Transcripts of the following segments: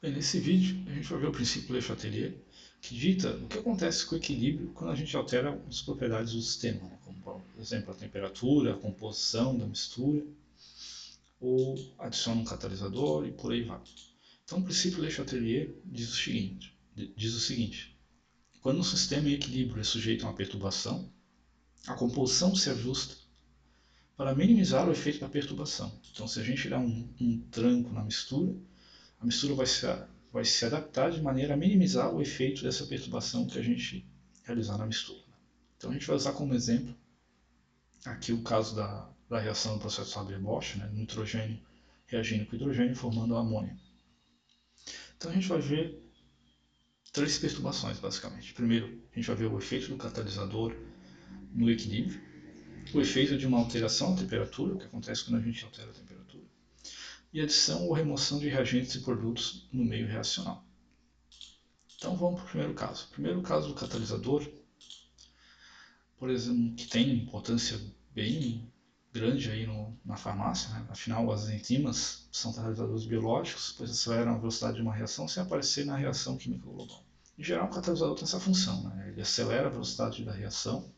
Bem, nesse vídeo a gente vai ver o princípio Le Chatelier, que dita o que acontece com o equilíbrio quando a gente altera as propriedades do sistema, né? Como por exemplo a temperatura, a composição da mistura, ou adiciona um catalisador e por aí vai. Então o princípio Le Chatelier diz o seguinte: quando um sistema em equilíbrio é sujeito a uma perturbação, a composição se ajusta para minimizar o efeito da perturbação. Então se a gente dá um tranco na mistura, a mistura vai se adaptar de maneira a minimizar o efeito dessa perturbação que a gente realizar na mistura. Então a gente vai usar como exemplo aqui o caso da reação do processo Haber-Bosch, né, nitrogênio reagindo com hidrogênio formando amônia. Então a gente vai ver três perturbações basicamente. Primeiro, a gente vai ver o efeito do catalisador no equilíbrio, o efeito de uma alteração da temperatura, o que acontece quando a gente altera a temperatura, e adição ou remoção de reagentes e produtos no meio reacional. Então vamos para o primeiro caso. O primeiro caso do catalisador, por exemplo, que tem importância bem grande aí na farmácia, né? Afinal as enzimas são catalisadores biológicos, pois aceleram a velocidade de uma reação sem aparecer na reação química global. Em geral, o catalisador tem essa função, né? Ele acelera a velocidade da reação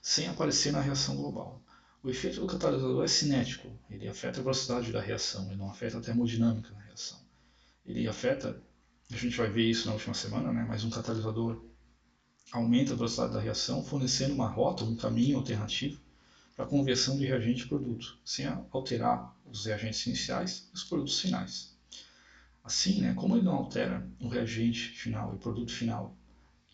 sem aparecer na reação global. O efeito do catalisador é cinético, ele afeta a velocidade da reação, ele não afeta a termodinâmica da reação. Ele afeta, a gente vai ver isso na última semana, né? Mas um catalisador aumenta a velocidade da reação, fornecendo uma rota, um caminho alternativo para a conversão de reagente em produto, sem alterar os reagentes iniciais e os produtos finais. Assim, né, como ele não altera o reagente final e o produto final,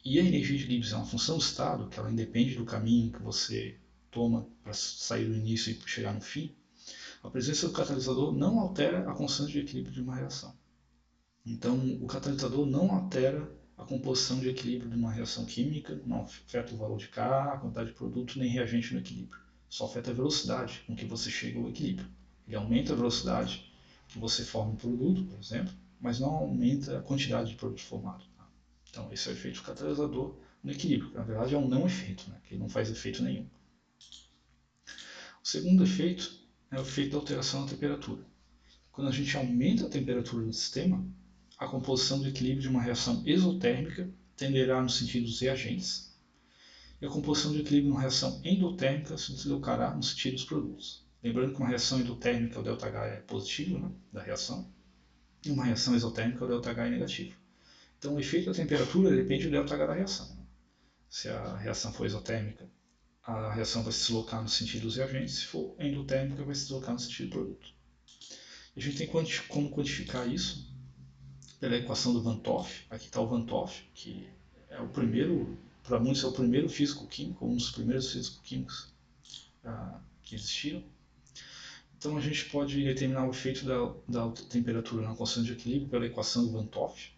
e a energia de Gibbs é uma função do estado, que ela independe do caminho que você toma para sair do início e chegar no fim, a presença do catalisador não altera a constante de equilíbrio de uma reação. Então, o catalisador não altera a composição de equilíbrio de uma reação química, não afeta o valor de K, a quantidade de produto, nem reagente no equilíbrio. Só afeta a velocidade com que você chega ao equilíbrio. Ele aumenta a velocidade que você forma um produto, por exemplo, mas não aumenta a quantidade de produto formado. Então, esse é o efeito do catalisador no equilíbrio, que na verdade é um não efeito, né? Que ele não faz efeito nenhum. O segundo efeito é o efeito da alteração da temperatura. Quando a gente aumenta a temperatura do sistema, a composição do equilíbrio de uma reação exotérmica tenderá no sentido dos reagentes, e a composição de equilíbrio de uma reação endotérmica se deslocará no sentido dos produtos. Lembrando que uma reação endotérmica, o ΔH é positivo, né, da reação, e uma reação exotérmica, o ΔH é negativo. Então o efeito da temperatura depende do ΔH da reação. Se a reação for exotérmica, a reação vai se deslocar no sentido dos reagentes, se for endotérmica, vai se deslocar no sentido do produto. A gente tem como quantificar isso pela equação do Van 't Hoff. Aqui está o Van 't Hoff, que é o primeiro, para muitos é o primeiro físico-químico, um dos primeiros físico-químicos que existiram. Então a gente pode determinar o efeito da temperatura na constante de equilíbrio pela equação do Van 't Hoff,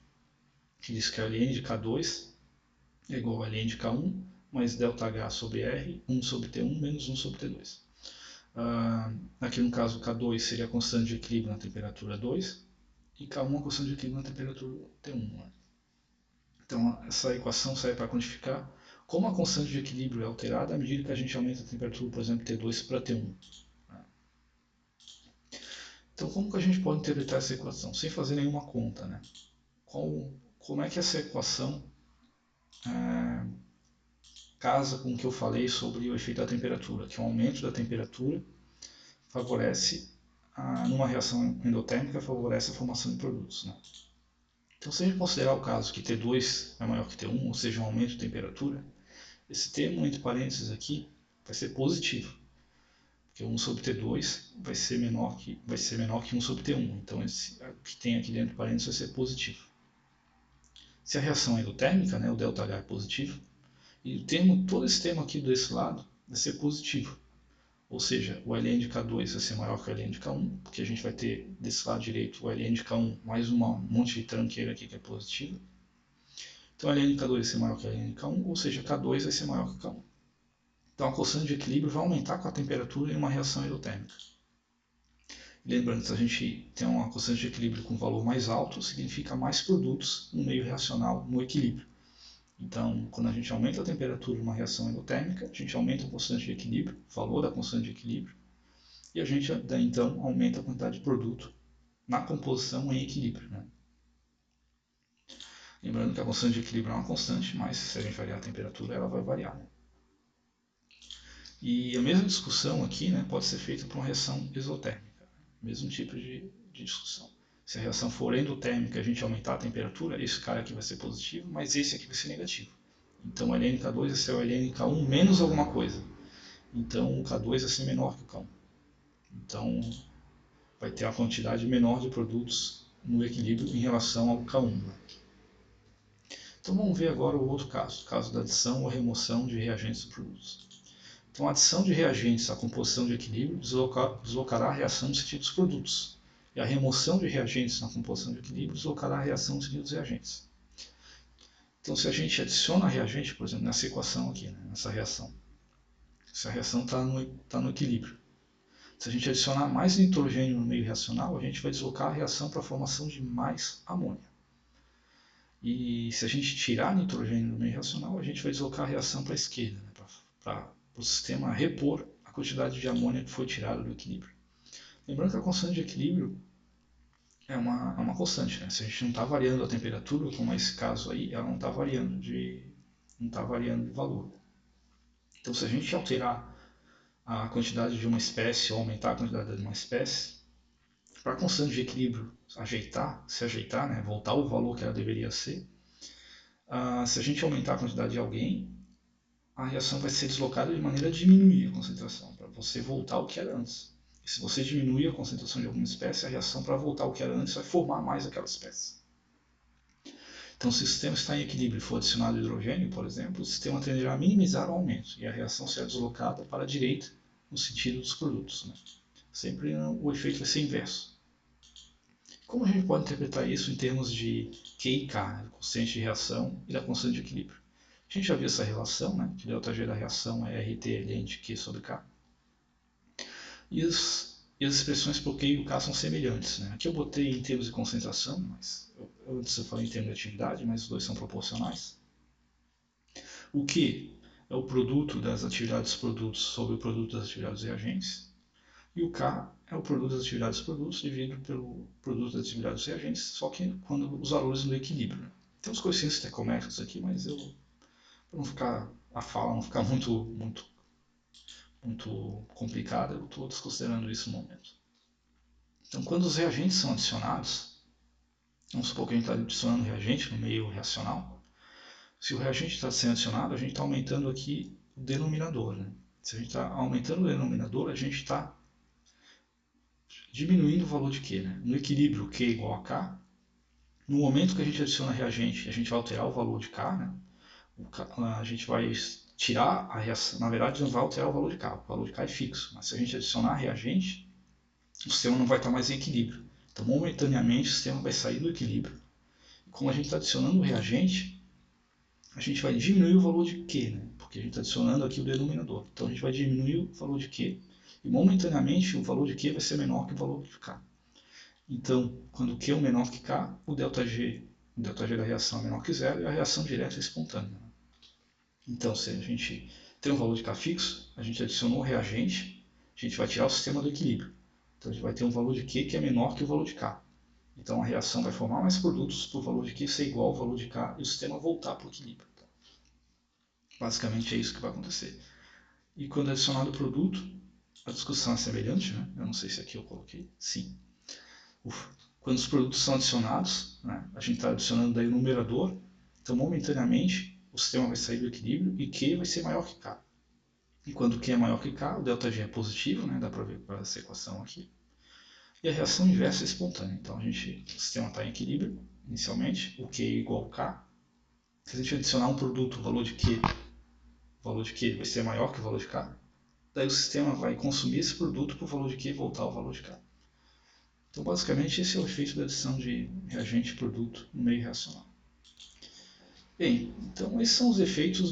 que diz que a ln de K2 é igual a ln de K1 mais ΔH sobre R, 1 sobre T1 menos 1 sobre T2. Aqui no caso K2 seria a constante de equilíbrio na temperatura 2 e K1 a constante de equilíbrio na temperatura T1. Né? Então essa equação serve para quantificar como a constante de equilíbrio é alterada à medida que a gente aumenta a temperatura, por exemplo, T2 para T1. Então como que a gente pode interpretar essa equação? Sem fazer nenhuma conta. Né? Como é que essa equação casa com o que eu falei sobre o efeito da temperatura, que o aumento da temperatura favorece, numa reação endotérmica, favorece a formação de produtos. Né? Então, se a gente considerar o caso que T2 é maior que T1, ou seja, um aumento de temperatura, esse termo entre parênteses aqui vai ser positivo, porque 1 sobre T2 vai ser menor que 1 sobre T1, então esse que tem aqui dentro de parênteses vai ser positivo. Se a reação é endotérmica, né, o ΔH é positivo, e todo esse termo aqui desse lado vai ser positivo. Ou seja, o ln de K2 vai ser maior que o ln de K1, porque a gente vai ter desse lado direito o ln de K1 mais um monte de tranqueira aqui que é positiva. Então, a ln de K2 vai ser maior que a ln de K1, ou seja, K2 vai ser maior que K1. Então, a constante de equilíbrio vai aumentar com a temperatura em uma reação endotérmica. Lembrando que se a gente tem uma constante de equilíbrio com valor mais alto, significa mais produtos no meio reacional, no equilíbrio. Então, quando a gente aumenta a temperatura em uma reação endotérmica, a gente aumenta a constante de equilíbrio, o valor da constante de equilíbrio, e a gente então aumenta a quantidade de produto na composição em equilíbrio. Né? Lembrando que a constante de equilíbrio é uma constante, mas se a gente variar a temperatura, ela vai variar. Né? E a mesma discussão aqui, né, pode ser feita para uma reação exotérmica. Mesmo tipo de discussão. Se a reação for endotérmica e a gente aumentar a temperatura, esse cara aqui vai ser positivo, mas esse aqui vai ser negativo. Então o LNK2 vai ser o LNK1 menos alguma coisa. Então o K2 vai ser menor que o K1. Então vai ter uma quantidade menor de produtos no equilíbrio em relação ao K1. Então vamos ver agora o outro caso, o caso da adição ou remoção de reagentes e produtos. Então a adição de reagentes à composição de equilíbrio deslocará a reação no sentido dos produtos, e a remoção de reagentes na composição de equilíbrio deslocará a reação no sentido dos reagentes. Então se a gente adiciona reagente, por exemplo, nessa equação aqui, né, nessa reação, essa reação está no equilíbrio. Se a gente adicionar mais nitrogênio no meio reacional, a gente vai deslocar a reação para a formação de mais amônia. E se a gente tirar nitrogênio do meio reacional, a gente vai deslocar a reação para a esquerda, né, para o sistema repor a quantidade de amônia que foi tirada do equilíbrio. Lembrando que a constante de equilíbrio é uma constante, né? Se a gente não está variando a temperatura, como é esse caso aí, ela não está variando de valor. Então, se a gente alterar a quantidade de uma espécie ou aumentar a quantidade de uma espécie, para a constante de equilíbrio se ajeitar, né, voltar ao valor que ela deveria ser, se a gente aumentar a quantidade de alguém, a reação vai ser deslocada de maneira a diminuir a concentração, para você voltar ao que era antes. E se você diminuir a concentração de alguma espécie, a reação para voltar ao que era antes vai formar mais aquela espécie. Então, se o sistema está em equilíbrio e for adicionado hidrogênio, por exemplo, o sistema tenderá a minimizar o aumento e a reação será deslocada para a direita no sentido dos produtos. Né? Sempre o efeito vai ser inverso. Como a gente pode interpretar isso em termos de Q e K, né? Consciente de reação e da constante de equilíbrio? A gente já viu essa relação, né? Que ΔG da reação é RT ln de Q sobre K. E as expressões por Q e o K são semelhantes. Né? Aqui eu botei em termos de concentração, mas antes eu falei em termos de atividade, mas os dois são proporcionais. O Q é o produto das atividades dos produtos sobre o produto das atividades dos reagentes. E o K é o produto das atividades dos produtos dividido pelo produto das atividades dos reagentes, só que quando os valores no equilíbrio. Né? Tem uns coeficientes estequiométricos aqui, mas para não ficar a fala não ficar muito complicada, eu estou desconsiderando isso no momento. Então, quando os reagentes são adicionados, vamos supor que a gente está adicionando reagente no meio reacional. Se o reagente está sendo adicionado, a gente está aumentando aqui o denominador. Né? Se a gente está aumentando o denominador, a gente está diminuindo o valor de Q. Né? No equilíbrio Q igual a K, no momento que a gente adiciona reagente, a gente vai alterar o valor de K. Né? A gente vai tirar a reação, na verdade não vai alterar o valor de K, o valor de K é fixo. Mas se a gente adicionar reagente, o sistema não vai estar mais em equilíbrio. Então, momentaneamente, o sistema vai sair do equilíbrio. E como a gente está adicionando o reagente, a gente vai diminuir o valor de Q, né? Porque a gente está adicionando aqui o denominador. Então, a gente vai diminuir o valor de Q e momentaneamente o valor de Q vai ser menor que o valor de K. Então, quando Q é menor que K, o ΔG da reação é menor que zero e a reação direta é espontânea. Então, se a gente tem um valor de K fixo, a gente adicionou o reagente, a gente vai tirar o sistema do equilíbrio. Então, a gente vai ter um valor de Q que é menor que o valor de K. Então, a reação vai formar mais produtos para o valor de Q ser igual ao valor de K e o sistema voltar para o equilíbrio. Basicamente é isso que vai acontecer. E quando é adicionado o produto, a discussão é semelhante, né? Eu não sei se aqui eu coloquei. Sim. Quando os produtos são adicionados, né, a gente está adicionando daí o numerador, então momentaneamente o sistema vai sair do equilíbrio e Q vai ser maior que K. E quando Q é maior que K, o ΔG é positivo, né, dá para ver para essa equação aqui. E a reação inversa é espontânea. Então o sistema está em equilíbrio inicialmente, o Q é igual a K. Se a gente adicionar um produto, o valor de Q vai ser maior que o valor de K. Daí o sistema vai consumir esse produto para o valor de Q voltar ao valor de K. Então, basicamente, esse é o efeito da adição de reagente e produto no meio reacional. Bem, então esses são os efeitos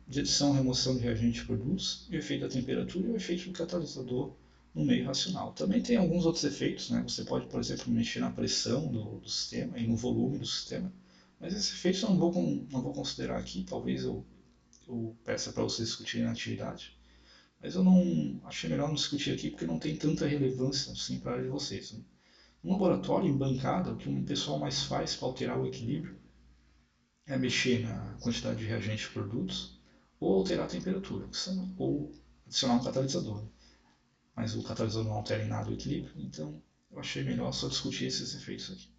de adição e remoção de reagentes e produtos, o efeito da temperatura e o efeito do catalisador no meio racional. Também tem alguns outros efeitos, né? Você pode, por exemplo, mexer na pressão do sistema e no volume do sistema, mas esses efeitos eu não vou considerar aqui, talvez eu peça para vocês discutirem na atividade. Mas eu não achei melhor não discutir aqui porque não tem tanta relevância assim para a área de vocês. Né? No laboratório, em bancada, o que o pessoal mais faz para alterar o equilíbrio é mexer na quantidade de reagentes de produtos ou alterar a temperatura, ou adicionar um catalisador. Mas o catalisador não altera em nada o equilíbrio, então eu achei melhor só discutir esses efeitos aqui.